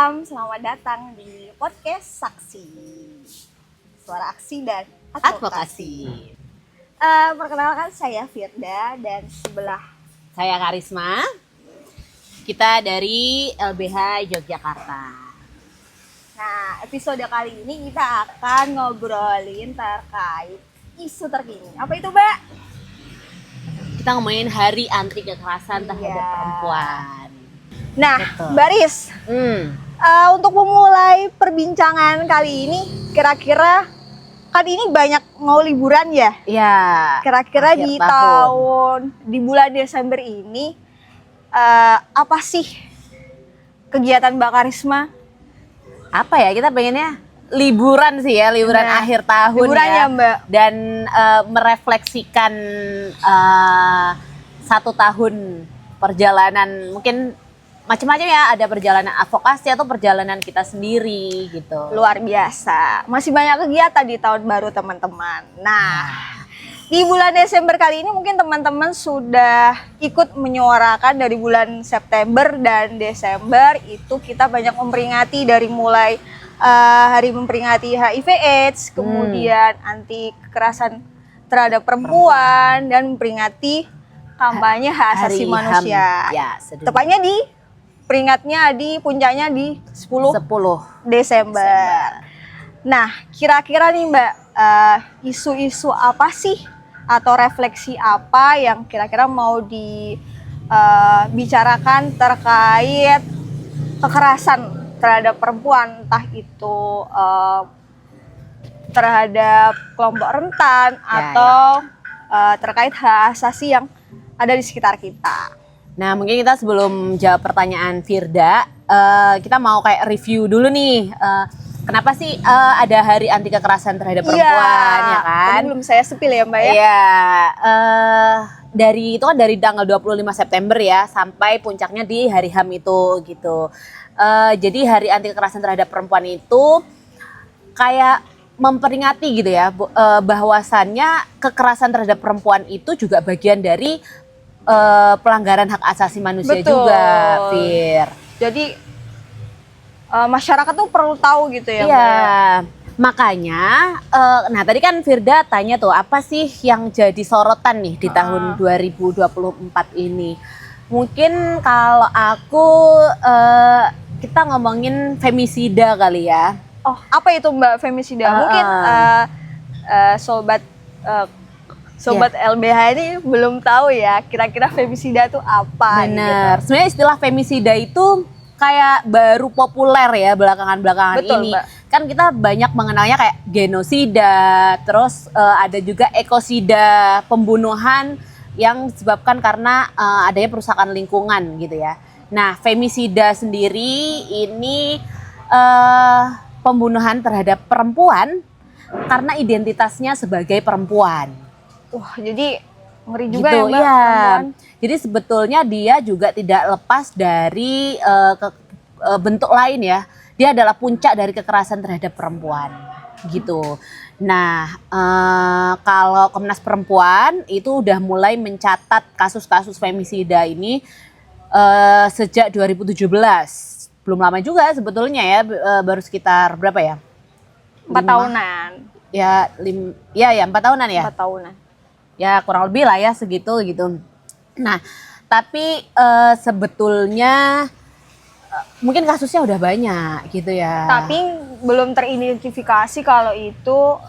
malam, selamat datang di podcast Saksi, suara aksi dan advokasi. Perkenalkan saya Firda dan sebelah saya Karisma. Kita dari LBH Yogyakarta. Nah, episode kali ini kita akan ngobrolin terkait isu terkini. Apa itu, Mbak? Kita ngomongin Hari Anti Kekerasan Terhadap Perempuan. Nah, betul. Mbak Riz, untuk memulai perbincangan kali ini, kira-kira kan ini banyak mau liburan ya? Iya. Kira-kira di bulan Desember ini, apa sih kegiatan Mbak Karisma? Apa ya, kita pengennya liburan sih ya, liburan akhir tahun liburan ya Mbak. Dan merefleksikan 1 tahun perjalanan, mungkin macam-macam ya, ada perjalanan advokasi atau perjalanan kita sendiri gitu. Luar biasa, masih banyak kegiatan di tahun baru teman-teman. Nah, di bulan Desember kali ini mungkin teman-teman sudah ikut menyuarakan dari bulan September dan Desember itu kita banyak memperingati dari mulai hari memperingati HIV/AIDS, kemudian anti kekerasan terhadap perempuan dan memperingati kampanye hak asasi manusia. Ya, tepatnya di puncaknya di 10 Desember. Nah, kira-kira nih Mbak, isu-isu apa sih atau refleksi apa yang kira-kira mau dibicarakan terkait kekerasan terhadap perempuan, entah itu terhadap kelompok rentan atau terkait hak asasi yang ada di sekitar kita. Nah, mungkin kita sebelum jawab pertanyaan Firda, kita mau kayak review dulu nih. Kenapa sih ada Hari Anti Kekerasan Terhadap Perempuan, ya kan? Belum saya sepil ya Mbak ya? Iya, itu kan dari tanggal 25 September ya, sampai puncaknya di Hari HAM itu gitu. Jadi Hari Anti Kekerasan Terhadap Perempuan itu kayak memperingati gitu ya, bahwasannya kekerasan terhadap perempuan itu juga bagian dari pelanggaran hak asasi manusia. Betul. Juga, Fir. Jadi masyarakat tuh perlu tahu gitu ya. Iya. Makanya, nah tadi kan Firda tanya tuh apa sih yang jadi sorotan nih di tahun 2024 ini. Mungkin kalau aku kita ngomongin femisida kali ya. Oh, apa itu Mbak femisida? Mungkin sobat LBH ini belum tahu ya kira-kira femisida itu apa. Bener. Gitu. Sebenarnya istilah femisida itu kayak baru populer ya belakangan ini. Mbak. Kan kita banyak mengenalnya kayak genosida, terus ada juga ekosida, pembunuhan yang disebabkan karena adanya perusakan lingkungan gitu ya. Nah, femisida sendiri ini pembunuhan terhadap perempuan karena identitasnya sebagai perempuan. Wah, jadi ngeri juga gitu, ya Mbak. Ya. Jadi sebetulnya dia juga tidak lepas dari bentuk lain ya. Dia adalah puncak dari kekerasan terhadap perempuan gitu. Nah, kalau Komnas Perempuan itu udah mulai mencatat kasus-kasus femisida ini sejak 2017. Belum lama juga sebetulnya ya, baru sekitar berapa ya? 4 tahunan. Ya, 4 tahunan ya? 4 tahunan. Ya kurang lebih lah ya segitu gitu. Nah, tapi sebetulnya mungkin kasusnya udah banyak gitu ya. Tapi belum teridentifikasi kalau itu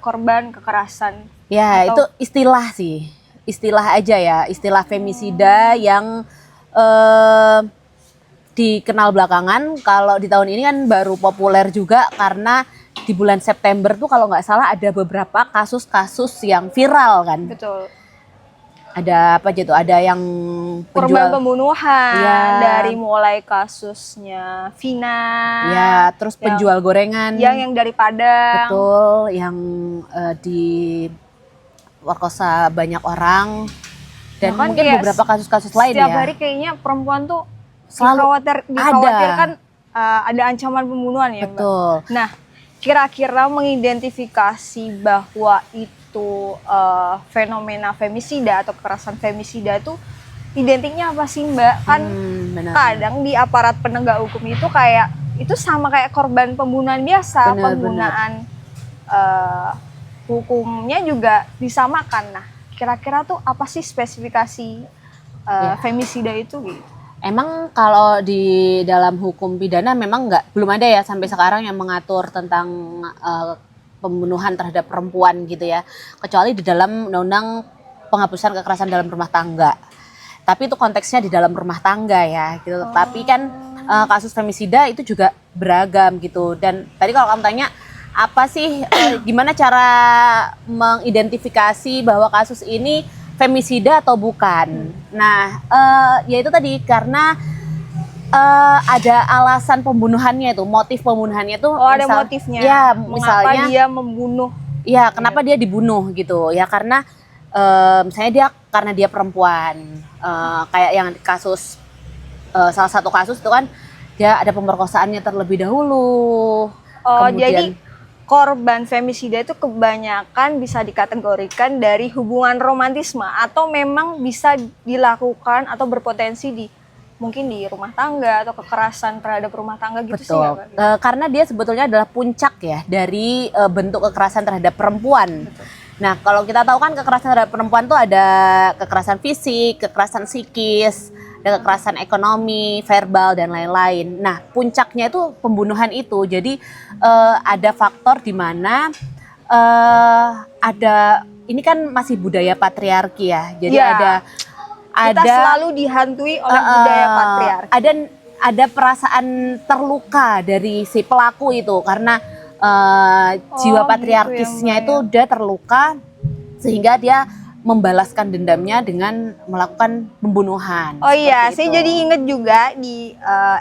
korban kekerasan. Ya itu istilah sih, istilah aja ya, istilah femisida yang dikenal belakangan. Kalau di tahun ini kan baru populer juga karena di bulan September tuh kalau nggak salah ada beberapa kasus-kasus yang viral kan. Betul. Ada apa aja tuh? Ada yang korban pembunuhan dari mulai kasusnya Vina. Ya, terus penjual gorengan. Yang dari Padang. Betul, yang di warkosa banyak orang. Dan mungkin beberapa kasus-kasus lain ya. Setiap hari kayaknya perempuan tuh selalu dikhawatirkan ada ancaman pembunuhan ya. Betul. Mbak. Nah, kira-kira mengidentifikasi bahwa itu fenomena femisida atau kekerasan femisida itu identiknya apa sih Mbak? Kan benar. kadang di aparat penegak hukum itu kayak itu sama kayak korban pembunuhan biasa, Benar, penggunaan hukumnya juga disamakan. Nah, kira-kira tuh apa sih spesifikasi femisida itu gitu? Emang kalau di dalam hukum pidana memang belum ada ya sampai sekarang yang mengatur tentang pembunuhan terhadap perempuan gitu ya, kecuali di dalam undang-undang penghapusan kekerasan dalam rumah tangga. Tapi itu konteksnya di dalam rumah tangga ya gitu. Tapi kan kasus femisida itu juga beragam gitu. Dan tadi kalau kamu tanya apa sih gimana cara mengidentifikasi bahwa kasus ini femisida atau bukan. Nah, ya itu tadi karena ada alasan pembunuhannya itu, motif pembunuhannya itu. Oh, ada motifnya. Ya, mengapa misalnya dia membunuh? Ya, kenapa dia dibunuh gitu? Ya karena misalnya karena dia perempuan. Kayak yang kasus salah satu kasus itu kan dia ada pemerkosaannya terlebih dahulu. Oh, Kemudian, jadi korban femisida itu kebanyakan bisa dikategorikan dari hubungan romantisme atau memang bisa dilakukan atau berpotensi mungkin di rumah tangga atau kekerasan terhadap rumah tangga gitu. betul. Sih nggak, Mbak? Karena dia sebetulnya adalah puncak ya dari bentuk kekerasan terhadap perempuan. Betul. Nah, kalau kita tahu kan kekerasan terhadap perempuan tuh ada kekerasan fisik, kekerasan psikis, ada kekerasan ekonomi, verbal dan lain-lain. Nah, puncaknya itu pembunuhan itu. Jadi ada faktor di mana ada ini kan masih budaya patriarki ya. Jadi Ya, kita ada selalu dihantui oleh budaya patriarki. ada perasaan terluka dari si pelaku itu karena jiwa gitu ya, patriarkisnya Mbak, itu udah terluka sehingga dia membalaskan dendamnya dengan melakukan pembunuhan. Oh iya, Seperti saya itu. jadi inget juga di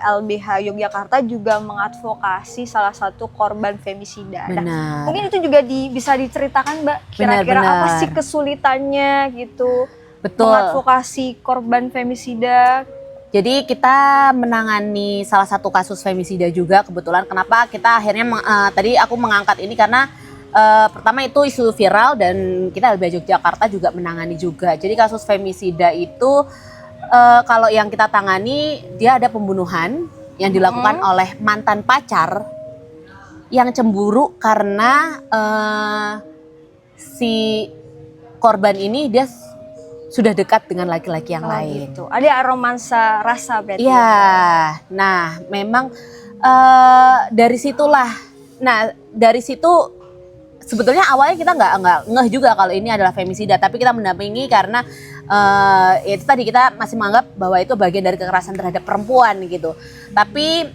LBH Yogyakarta juga mengadvokasi salah satu korban femisida. Nah, Benar. mungkin itu juga bisa diceritakan, Mbak, kira-kira Benar, apa benar. sih kesulitannya gitu Betul. mengadvokasi korban femisida. Jadi kita menangani salah satu kasus femisida juga kebetulan. Kenapa kita akhirnya tadi aku mengangkat ini karena pertama itu isu viral dan kita LBH Yogyakarta juga menangani juga. Jadi kasus femisida itu kalau yang kita tangani dia ada pembunuhan yang dilakukan oleh mantan pacar yang cemburu karena si korban ini dia sudah dekat dengan laki-laki yang lain. Gitu. Ada romansa rasa berarti. Iya, nah memang dari situlah. Nah dari situ sebetulnya awalnya kita nggak ngeh juga kalau ini adalah femisida, tapi kita mendampingi karena itu tadi kita masih menganggap bahwa itu bagian dari kekerasan terhadap perempuan gitu. Tapi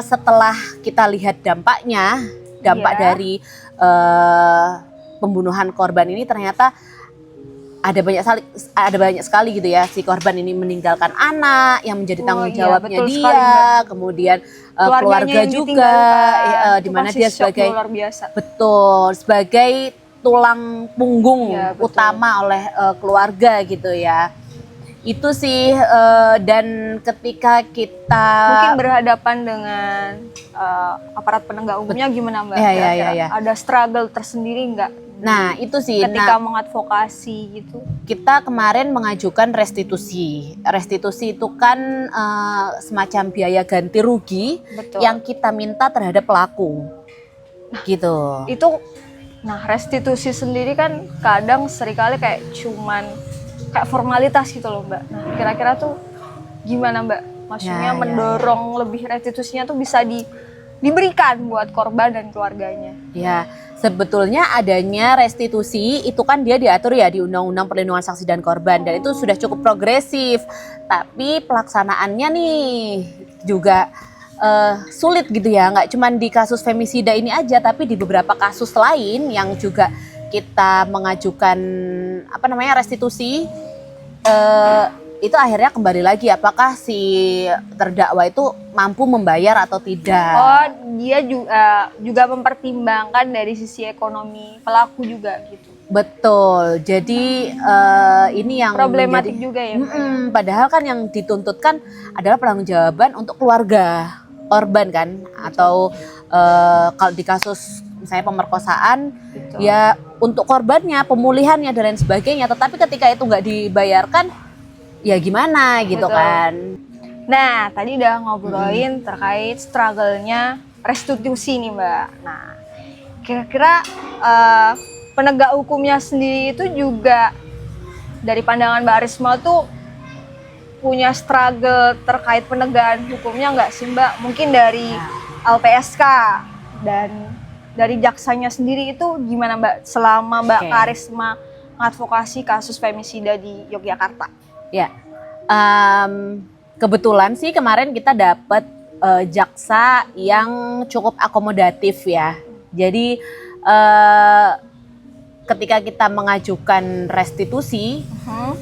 setelah kita lihat dampak dari pembunuhan korban ini ternyata ada banyak sekali gitu ya, si korban ini meninggalkan anak yang menjadi tanggung jawabnya betul dia, sekali, Mbak. kemudian Keluarganya keluarga yang juga ditinggalkan. di Itu mana pasti dia shock sebagai luar biasa. betul sebagai tulang punggung Ya, betul. utama oleh keluarga gitu ya. Itu sih dan ketika kita Mungkin berhadapan dengan aparat penegak hukumnya gimana, Mbak? Iya, Kira-kira iya. ada struggle tersendiri nggak nah itu sih ketika mengadvokasi gitu? kita kemarin mengajukan restitusi. Restitusi itu kan semacam biaya ganti rugi Betul. yang kita minta terhadap pelaku. Gitu. Itu, nah restitusi sendiri kan kadang seringkali kayak formalitas gitu loh, Mbak. Nah kira-kira tuh gimana, Mbak? Maksudnya Ya. mendorong lebih restitusinya tuh bisa diberikan buat korban dan keluarganya. Ya, sebetulnya adanya restitusi itu kan dia diatur ya di Undang-Undang Perlindungan Saksi dan Korban dan itu sudah cukup progresif. Tapi pelaksanaannya nih juga sulit gitu ya, nggak cuma di kasus femisida ini aja, tapi di beberapa kasus lain yang juga kita mengajukan restitusi, itu akhirnya kembali lagi apakah si terdakwa itu mampu membayar atau tidak. Oh, dia juga mempertimbangkan dari sisi ekonomi pelaku juga gitu. Betul, jadi ini yang Problematik juga ya, Mbak? Padahal kan yang dituntut kan adalah pertanggungjawaban untuk keluarga korban kan, atau kalau di kasus misalnya pemerkosaan, Betul. ya untuk korbannya, pemulihannya dan lain sebagainya. Tetapi ketika itu nggak dibayarkan, ya gimana gitu Betul. kan? Nah, tadi udah ngobrolin terkait struggle-nya restitusi nih Mbak. Nah, kira-kira penegak hukumnya sendiri itu juga dari pandangan Mbak Risma tuh punya struggle terkait penegakan hukumnya nggak sih Mbak? Mungkin dari LPSK dan dari jaksanya sendiri itu gimana Mbak selama Mbak Karisma mengadvokasi kasus femisida di Yogyakarta? Ya, kebetulan sih kemarin kita dapat jaksa yang cukup akomodatif ya. Jadi ketika kita mengajukan restitusi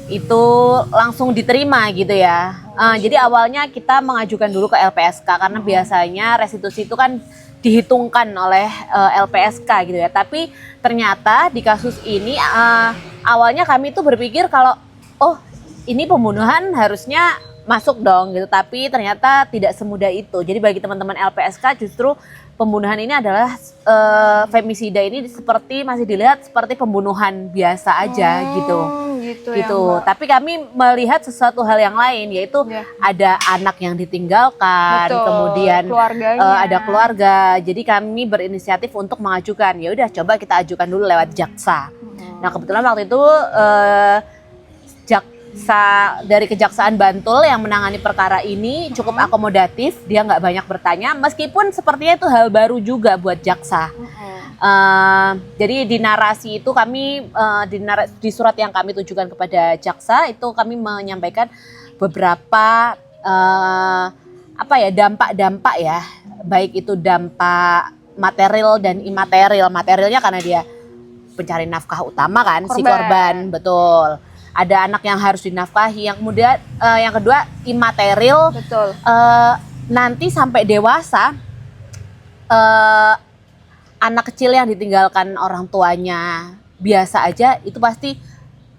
itu langsung diterima gitu ya. Jadi awalnya kita mengajukan dulu ke LPSK karena biasanya restitusi itu kan dihitungkan oleh LPSK gitu ya. Tapi ternyata di kasus ini awalnya kami tuh berpikir kalau ini pembunuhan harusnya masuk dong gitu. Tapi ternyata tidak semudah itu. Jadi bagi teman-teman LPSK justru pembunuhan ini adalah femisida ini seperti masih dilihat seperti pembunuhan biasa aja gitu. Gitu. Ya, tapi kami melihat sesuatu hal yang lain yaitu ada anak yang ditinggalkan, kemudian ada keluarga. Jadi kami berinisiatif untuk mengajukan. Ya udah coba kita ajukan dulu lewat jaksa. Nah, kebetulan waktu itu dari Kejaksaan Bantul yang menangani perkara ini cukup akomodatif, dia nggak banyak bertanya, meskipun sepertinya itu hal baru juga buat jaksa. Jadi di narasi itu kami di surat yang kami tujukan kepada jaksa itu kami menyampaikan beberapa dampak-dampak ya, baik itu dampak material dan imaterial. Materialnya karena dia pencari nafkah utama kan, si korban, betul. Ada anak yang harus dinafkahi, yang kemudian yang kedua imaterial, betul. Nanti sampai dewasa anak kecil yang ditinggalkan orang tuanya biasa aja itu pasti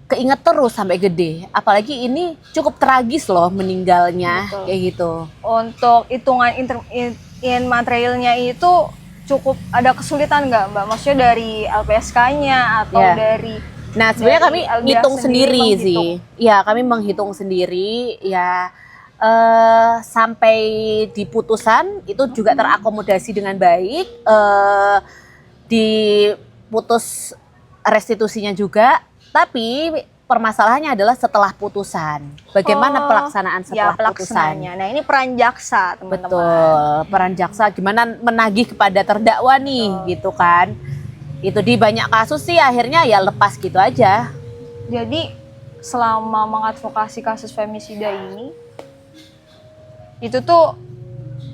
keinget terus sampai gede. Apalagi ini cukup tragis loh meninggalnya, betul. Kayak gitu. Untuk hitungan imaterialnya itu cukup ada kesulitan nggak Mbak? Maksudnya dari LPSK-nya atau dari Nah, sebenarnya kami hitung sendiri sih. Ya, kami menghitung sendiri ya sampai di putusan itu juga terakomodasi dengan baik. Diputus restitusinya juga, tapi permasalahannya adalah setelah putusan. Bagaimana pelaksanaan setelah putusannya? Nah, ini peran jaksa, teman-teman. Betul, peran jaksa gimana menagih kepada terdakwa nih, gitu kan. Itu di banyak kasus sih akhirnya ya lepas gitu aja. Jadi selama mengadvokasi kasus femisida ini itu tuh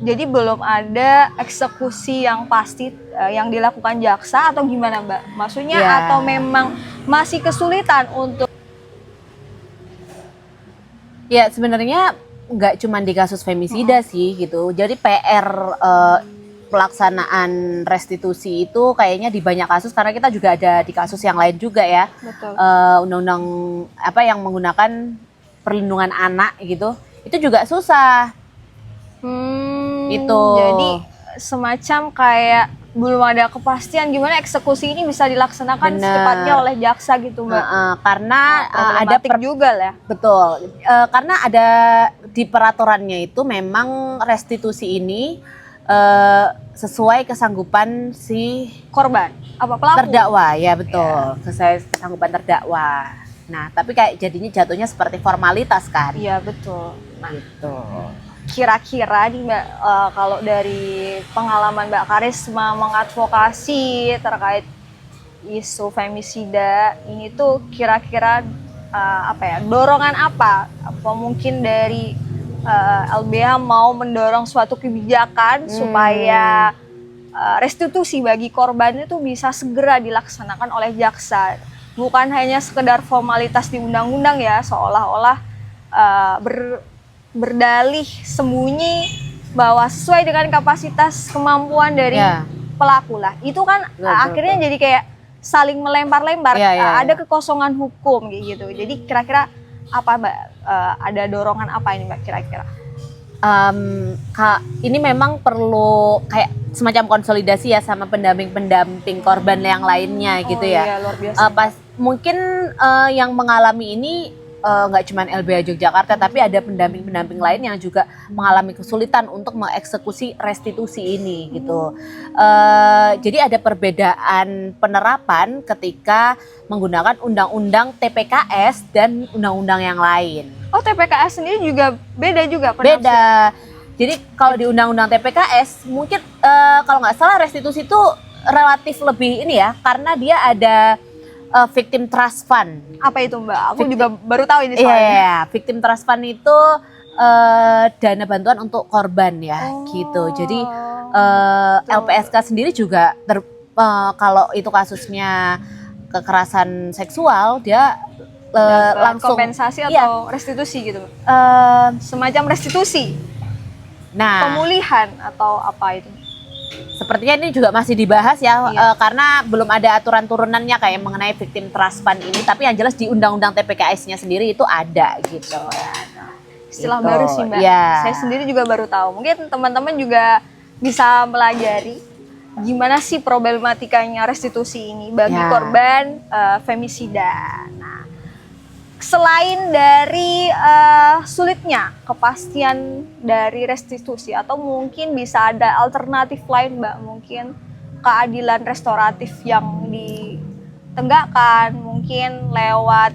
jadi belum ada eksekusi yang pasti yang dilakukan jaksa atau gimana Mbak? Maksudnya atau memang masih kesulitan untuk Ya sebenarnya nggak cuma di kasus femisida sih gitu. Jadi PR pelaksanaan restitusi itu kayaknya di banyak kasus karena kita juga ada di kasus yang lain juga ya. Betul. Undang-undang yang menggunakan perlindungan anak gitu. Itu juga susah. Itu. Jadi semacam kayak belum ada kepastian gimana eksekusi ini bisa dilaksanakan secepatnya oleh jaksa gitu Mbak. Karena ada juga lah. Betul. Karena ada di peraturannya itu memang restitusi ini sesuai kesanggupan si korban apa pelaku terdakwa ya betul sesuai kesanggupan terdakwa. Nah tapi kayak jadinya jatuhnya seperti formalitas kan. Iya betul. Nah gitu. Kira-kira nih Mbak kalau dari pengalaman Mbak Karisma mengadvokasi terkait isu femisida ini tuh kira-kira dorongan apa mungkin dari LBH mau mendorong suatu kebijakan supaya restitusi bagi korban itu bisa segera dilaksanakan oleh jaksa, bukan hanya sekedar formalitas di undang-undang ya, seolah-olah berdalih sembunyi bahwa sesuai dengan kapasitas kemampuan dari pelaku lah. Itu kan akhirnya jadi kayak saling melempar-lempar, ada kekosongan hukum gitu. Jadi kira-kira apa Mbak, ada dorongan apa ini Mbak kira-kira? Ini memang perlu kayak semacam konsolidasi ya sama pendamping-pendamping korban yang lainnya gitu ya. Iya, luar biasa. Mungkin yang mengalami ini nggak cuma LBH Yogyakarta, tapi ada pendamping-pendamping lain yang juga mengalami kesulitan untuk mengeksekusi restitusi ini gitu. Jadi ada perbedaan penerapan ketika menggunakan undang-undang TPKS dan undang-undang yang lain. Oh, TPKS sendiri juga beda juga penafsiran? Beda. Jadi kalau di undang-undang TPKS mungkin kalau nggak salah restitusi itu relatif lebih ini ya, karena dia ada victim trust fund. Apa itu Mbak? Aku juga baru tahu ini soalnya. Iya, victim trust fund itu dana bantuan untuk korban ya, gitu. Jadi LPSK sendiri juga kalau itu kasusnya kekerasan seksual, dia langsung kompensasi iya, atau restitusi gitu. Semacam restitusi. Nah, Pemulihan atau apa itu? sepertinya ini juga masih dibahas ya, Iya. karena belum ada aturan turunannya kayak mengenai victim trust fund ini. Tapi yang jelas di undang-undang TPKS-nya sendiri itu ada gitu. Istilah Gitu, baru sih Mbak. ya. Saya sendiri juga baru tahu. Mungkin teman-teman juga bisa pelajari gimana sih problematikanya restitusi ini bagi Ya. korban femisida. Nah, selain dari sulitnya kepastian dari restitusi, atau mungkin bisa ada alternatif lain Mbak, mungkin keadilan restoratif yang ditegakkan mungkin lewat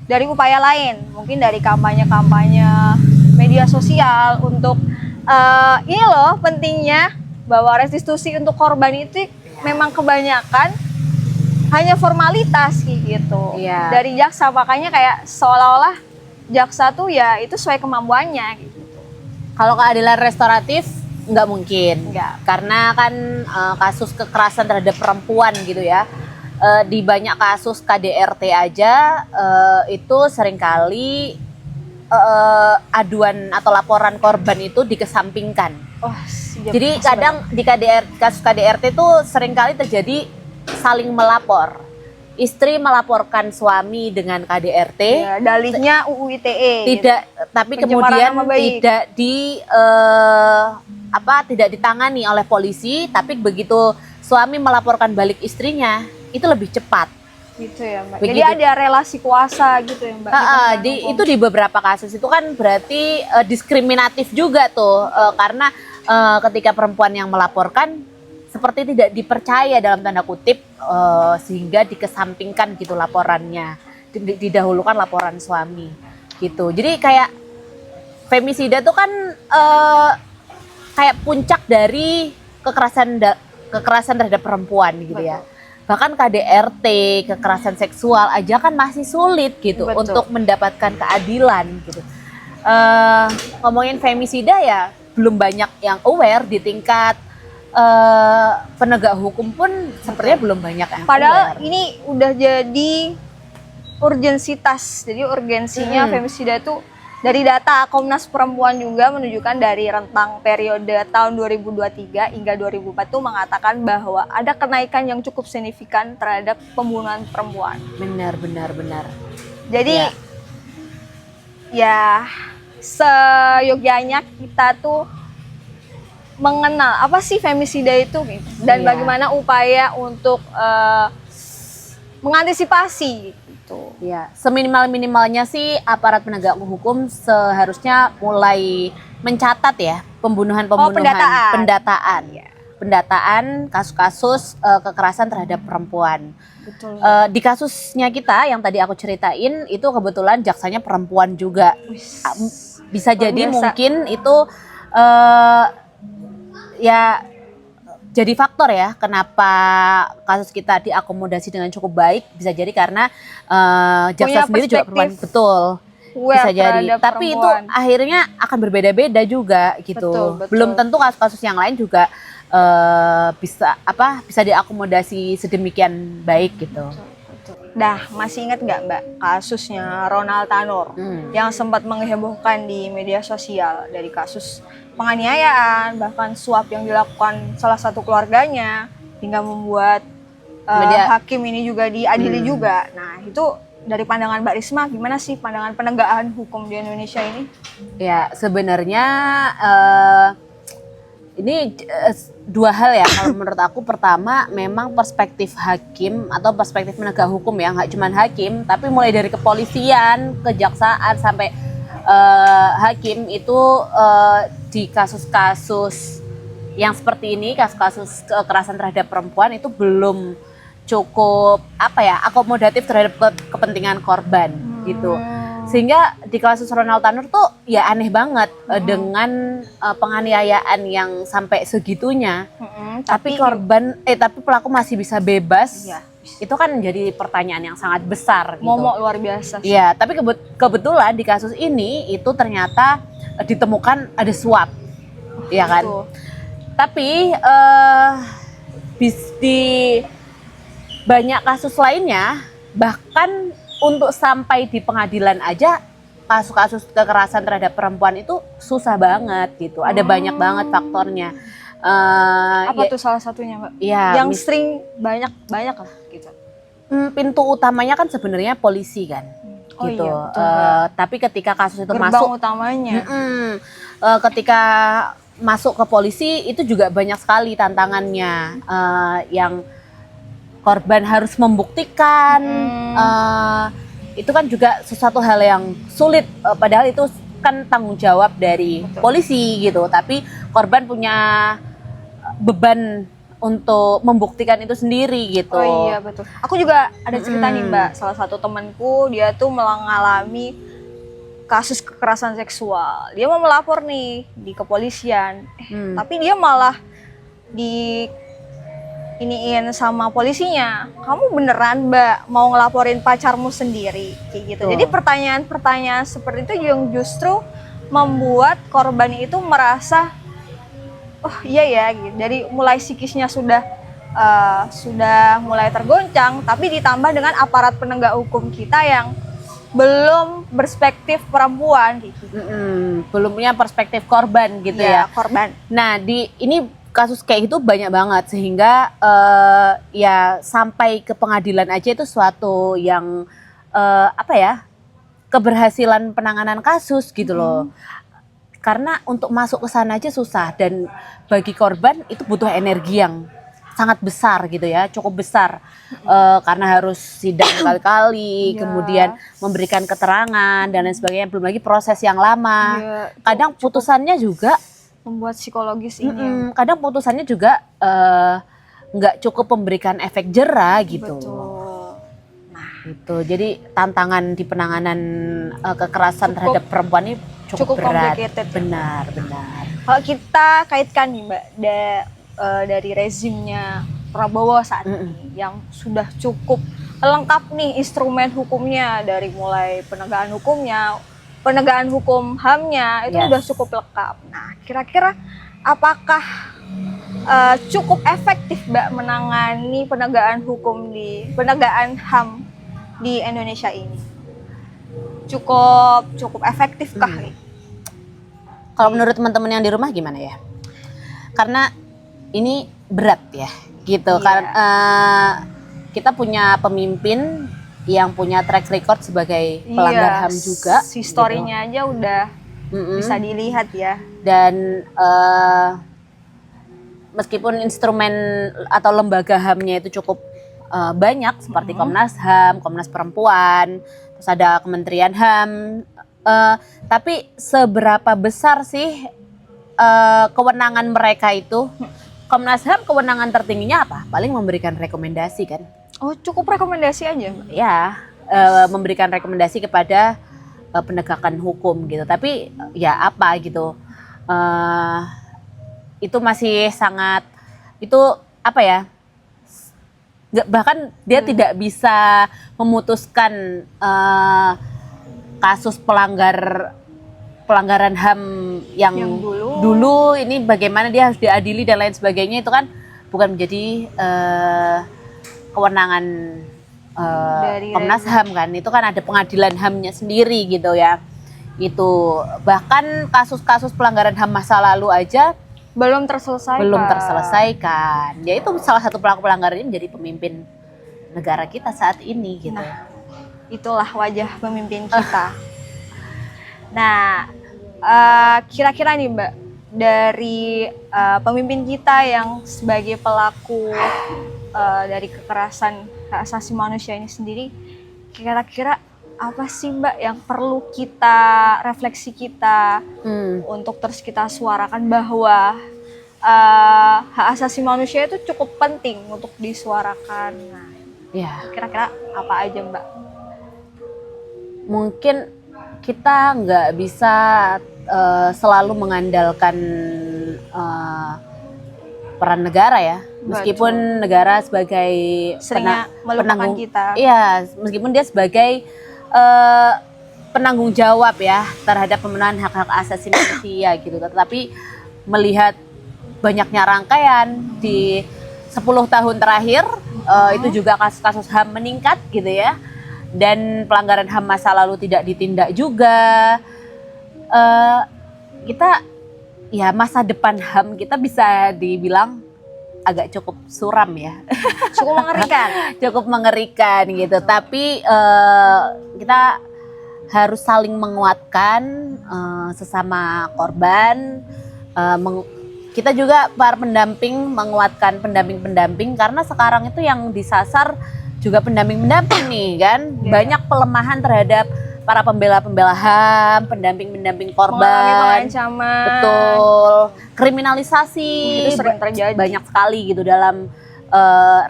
dari upaya lain, mungkin dari kampanye-kampanye media sosial untuk ini loh pentingnya bahwa restitusi untuk korban itu memang kebanyakan hanya formalitas gitu. Iya. Dari jaksa, makanya kayak seolah-olah jaksa tuh ya itu sesuai kemampuannya gitu. Kalau keadilan restoratif nggak mungkin, Nggak. karena kan kasus kekerasan terhadap perempuan gitu ya, di banyak kasus KDRT aja itu seringkali aduan atau laporan korban itu dikesampingkan. Oh, Jadi kadang di kasus KDRT itu seringkali terjadi saling melapor. Istri melaporkan suami dengan KDRT, ya, dalihnya UU ITE tidak, gitu. tapi Pencemaran kemudian nama baik. tidak ditangani oleh polisi. Tapi begitu suami melaporkan balik istrinya, itu lebih cepat. Gitu ya Mbak. Begitu. Jadi ada relasi kuasa gitu ya Mbak. Itu di beberapa kasus itu kan berarti diskriminatif juga tuh, karena ketika perempuan yang melaporkan seperti tidak dipercaya dalam tanda kutip, sehingga dikesampingkan gitu laporannya, didahulukan laporan suami gitu. Jadi kayak femisida tuh kan kayak puncak dari kekerasan terhadap perempuan gitu ya. Bahkan KDRT, kekerasan seksual aja kan masih sulit gitu. Betul. Untuk mendapatkan keadilan gitu. Ngomongin femisida ya belum banyak yang aware di tingkat penegak hukum pun sepertinya belum banyak yang Padahal aware. ini udah jadi urgensitas. Jadi urgensinya femisida itu dari data Komnas Perempuan juga menunjukkan dari rentang periode tahun 2023 hingga 2004 itu mengatakan bahwa ada kenaikan yang cukup signifikan terhadap pembunuhan perempuan. Benar. Jadi Ya. ya seyogyanya kita tuh mengenal apa sih femisida itu gitu. Dan Iya. bagaimana upaya untuk mengantisipasi gitu. Ya, seminimal-minimalnya sih aparat penegak hukum seharusnya mulai mencatat ya pendataan. Pendataan kasus-kasus kekerasan terhadap perempuan. Betul. Di kasusnya kita yang tadi aku ceritain itu kebetulan jaksanya perempuan juga. Bisa jadi biasa. mungkin itu ya jadi faktor ya kenapa kasus kita diakomodasi dengan cukup baik. Bisa jadi karena jaksa Punya sendiri juga perempuan, betul, bisa jadi. Tapi itu akhirnya akan berbeda-beda juga gitu. Betul. Belum tentu kasus-kasus yang lain juga bisa diakomodasi sedemikian baik gitu. Dah, masih ingat nggak Mbak kasusnya Ronald Tanur yang sempat menghebohkan di media sosial dari kasus penganiayaan, bahkan suap yang dilakukan salah satu keluarganya hingga membuat hakim ini juga diadili juga. Nah, itu dari pandangan Mbak Risma gimana sih pandangan penegakan hukum di Indonesia ini? Ya, sebenarnya Ini dua hal ya kalau menurut aku. Pertama, memang perspektif hakim atau perspektif penegak hukum ya, nggak cuma hakim, tapi mulai dari kepolisian, kejaksaan sampai hakim itu di kasus-kasus yang seperti ini, kasus-kasus kekerasan terhadap perempuan itu belum cukup akomodatif terhadap kepentingan korban gitu. Sehingga di kasus Ronald Tanur tuh ya aneh banget dengan penganiayaan yang sampai segitunya. Tapi pelaku masih bisa bebas. Iya. Itu kan jadi pertanyaan yang sangat besar gitu. Momok luar biasa sih. Iya, tapi kebetulan di kasus ini itu ternyata ditemukan ada suap. Iya kan? Betul. Tapi di banyak kasus lainnya, bahkan untuk sampai di pengadilan aja, kasus-kasus kekerasan terhadap perempuan itu susah banget gitu. Ada banyak banget faktornya. Apa tuh salah satunya, Mbak? Ya, yang sering banyak lah gitu. Pintu utamanya kan sebenarnya polisi kan. Oh gitu. iya, betul. Tapi ketika kasus itu Gerbang utamanya. Ketika masuk ke polisi itu juga banyak sekali tantangannya, yang korban harus membuktikan. Itu kan juga sesuatu hal yang sulit, padahal itu kan tanggung jawab dari polisi gitu, tapi korban punya beban untuk membuktikan itu sendiri gitu. Oh iya betul. Aku juga ada cerita nih Mbak, salah satu temanku dia tuh mengalami kasus kekerasan seksual. Dia mau melapor nih di kepolisian, tapi dia malah di iniin sama polisinya. Kamu beneran Mbak mau ngelaporin pacarmu sendiri kayak gitu. Jadi pertanyaan-pertanyaan seperti itu yang justru membuat korban itu merasa oh iya ya gitu. Dari mulai psikisnya sudah mulai tergoncang, tapi ditambah dengan aparat penegak hukum kita yang belum perspektif perempuan gitu. Belum punya perspektif korban gitu ya. Korban. Nah, ini kasus kayak gitu banyak banget sehingga ya sampai ke pengadilan aja itu suatu yang keberhasilan penanganan kasus gitu loh. Karena untuk masuk ke sana aja susah, dan bagi korban itu butuh energi yang sangat besar gitu ya, cukup besar, karena harus sidang berkali-kali, kemudian memberikan keterangan dan lain sebagainya, belum lagi proses yang lama. Kadang putusannya juga membuat psikologis ini. Kadang putusannya juga nggak cukup memberikan efek jera gitu. Betul. Nah, itu jadi tantangan di penanganan kekerasan terhadap perempuan ini cukup berat. Complicated. Benar. Kalau kita kaitkan nih Mbak dari rezimnya Prabowo saat ini yang sudah cukup lengkap nih instrumen hukumnya, dari mulai penegakan hukumnya, penegakan hukum HAM-nya itu udah cukup lengkap. Nah, kira-kira apakah cukup efektif Mbak menangani penegakan HAM di Indonesia ini? Cukup efektifkah? Kalau menurut teman-teman yang di rumah gimana ya? Karena ini berat ya, gitu. Karena kita punya pemimpin yang punya track record sebagai pelanggar HAM juga. Historinya aja udah bisa dilihat ya. Dan meskipun instrumen atau lembaga HAM-nya itu cukup banyak, seperti Komnas HAM, Komnas Perempuan, terus ada Kementerian HAM, tapi seberapa besar sih kewenangan mereka itu? Komnas HAM kewenangan tertingginya apa? Paling memberikan rekomendasi kan? Oh, cukup rekomendasi aja? Ya, memberikan rekomendasi kepada penegakan hukum gitu. Tapi ya apa gitu? Itu masih sangat, itu apa ya? Bahkan dia tidak bisa memutuskan kasus pelanggaran HAM yang dulu ini bagaimana dia harus diadili dan lain sebagainya, itu kan bukan menjadi kewenangan Komnas HAM kan. Itu kan ada pengadilan HAM-nya sendiri gitu ya. Itu bahkan kasus-kasus pelanggaran HAM masa lalu aja belum terselesaikan. Ya itu salah satu pelaku pelanggaran ini menjadi pemimpin negara kita saat ini gitu. Nah, itulah wajah pemimpin kita. Nah, kira-kira nih Mbak, dari pemimpin kita yang sebagai pelaku dari kekerasan hak asasi manusia ini sendiri, kira-kira apa sih Mbak yang perlu kita refleksi kita untuk terus kita suarakan bahwa hak asasi manusia itu cukup penting untuk disuarakan. Nah, Ya, kira-kira apa aja Mbak? mungkin kita nggak bisa selalu mengandalkan peran negara ya, meskipun negara sebagai Seringnya melupakan penanggung kita. Iya, meskipun dia sebagai penanggung jawab ya terhadap pemenuhan hak-hak asasi manusia gitu. Tetapi melihat banyaknya rangkaian di 10 tahun terakhir, itu juga kasus-kasus HAM meningkat gitu ya. Dan pelanggaran HAM masa lalu tidak ditindak juga. Kita ya masa depan HAM kita bisa dibilang agak cukup suram ya. Cukup mengerikan. Cukup mengerikan gitu. Tapi kita harus saling menguatkan sesama korban. Kita juga para pendamping menguatkan pendamping-pendamping, karena sekarang itu yang disasar juga pendamping-pendamping nih kan. Banyak pelemahan terhadap para pembela-pembela HAM, pendamping-pendamping korban. Mengalami pengancaman. Betul. Kriminalisasi Itu sering terjadi. banyak sekali gitu dalam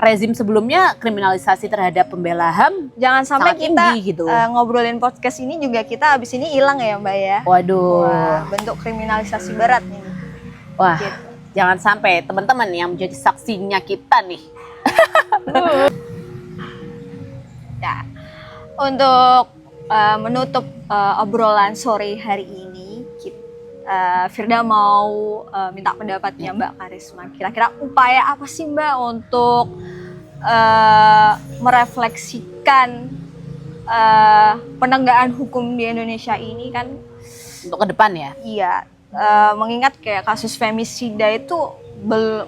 rezim sebelumnya. Kriminalisasi terhadap pembela HAM Jangan sampai sangat kita tinggi gitu. ngobrolin podcast ini juga kita abis ini hilang ya Mbak ya. Waduh. Wah, bentuk kriminalisasi berat nih. Wah, Gitu. jangan sampai teman-teman yang menjadi saksinya kita nih. Ya, untuk menutup obrolan sore hari ini, Firda mau minta pendapatnya Mbak Karisma. Kira-kira upaya apa sih Mbak untuk merefleksikan penegakan hukum di Indonesia ini kan? Untuk ke depan ya. Iya, mengingat kayak kasus femisida itu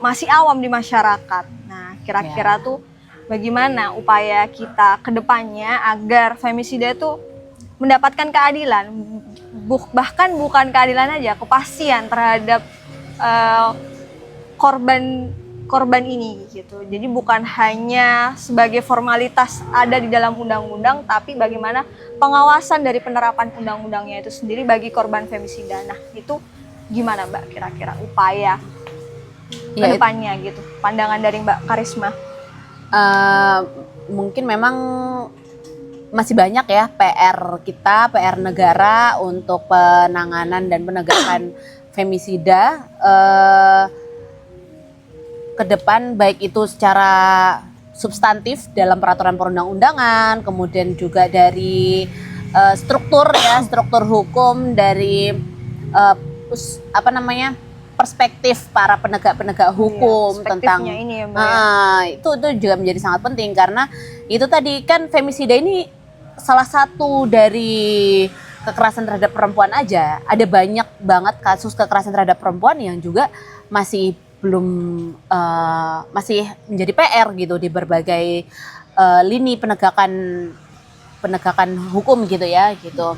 masih awam di masyarakat. Nah, kira-kira tuh bagaimana upaya kita ke depannya agar femisida itu mendapatkan keadilan, bahkan bukan keadilan aja, kepastian terhadap korban ini gitu. Jadi bukan hanya sebagai formalitas ada di dalam undang-undang, tapi bagaimana pengawasan dari penerapan undang-undangnya itu sendiri bagi korban femisida. Nah, itu gimana Mbak kira-kira upaya ke depannya gitu, pandangan dari Mbak Karisma? Mungkin memang masih banyak ya PR negara untuk penanganan dan penegakan femisida ke depan, baik itu secara substantif dalam peraturan perundang-undangan, kemudian juga dari struktur hukum, dari perspektif para penegak hukum tentang ini ya, Mbak, ya. Itu juga menjadi sangat penting, karena itu tadi kan femisida ini salah satu dari kekerasan terhadap perempuan aja. Ada banyak banget kasus kekerasan terhadap perempuan yang juga masih masih menjadi PR gitu di berbagai lini penegakan hukum gitu ya, gitu,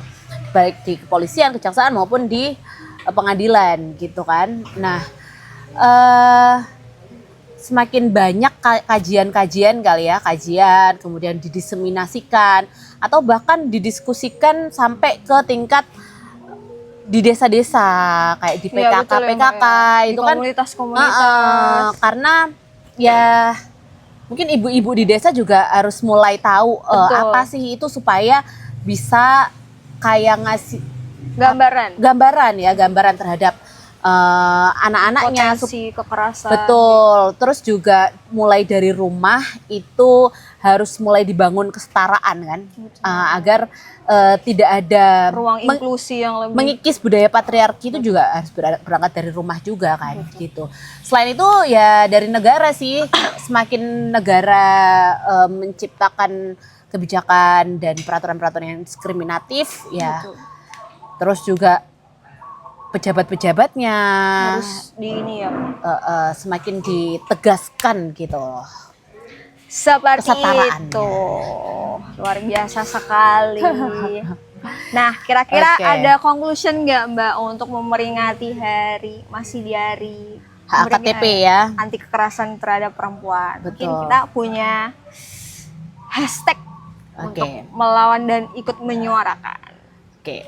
baik di kepolisian, kejaksaan maupun di pengadilan gitu kan. Nah, semakin banyak kajian kali ya, kemudian didiseminasikan atau bahkan didiskusikan sampai ke tingkat di desa-desa, kayak di PKK, itu kan komunitas-komunitas. Karena ya mungkin ibu-ibu di desa juga harus mulai tahu apa sih itu, supaya bisa kayak ngasih gambaran terhadap anak-anaknya, potensi kekerasan. Betul. Terus juga mulai dari rumah itu harus mulai dibangun kesetaraan kan, agar tidak ada ruang inklusi yang lebih mengikis budaya patriarki. Itu juga harus berangkat dari rumah juga kan. Gitu. Selain itu ya dari negara sih, semakin negara menciptakan kebijakan dan peraturan-peraturan yang diskriminatif ya. Betul. Terus juga pejabat-pejabatnya harus semakin ditegaskan gitu. Seperti Kesetaraannya. itu. Luar biasa sekali. Nah, kira-kira Oke. ada conclusion nggak Mbak untuk memperingati hari masih di hari HAKTP ya. anti kekerasan terhadap perempuan? Mungkin Betul. kita punya hashtag Oke. untuk melawan dan ikut menyuarakan. Oke.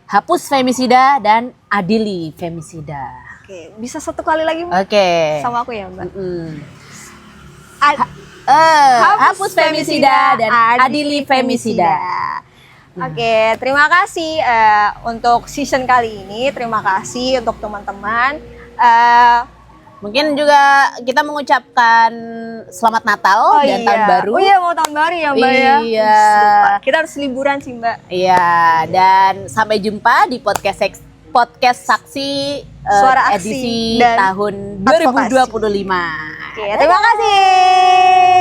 Hapus femisida dan adili femisida. Oke, bisa satu kali lagi Mbak? Oke. Sama aku ya Mbak. Hapus femisida dan adili femisida. Oke, terima kasih untuk season kali ini. Terima kasih untuk teman-teman. Mungkin juga kita mengucapkan selamat Natal dan tahun baru. Oh iya, mau tahun baru ya Mbak ya. Iya. Lupa. Kita harus liburan sih Mbak. Iya, dan sampai jumpa di podcast Saksi Suara Aksi edisi dan tahun Advokasi. 2025. Oke, terima kasih.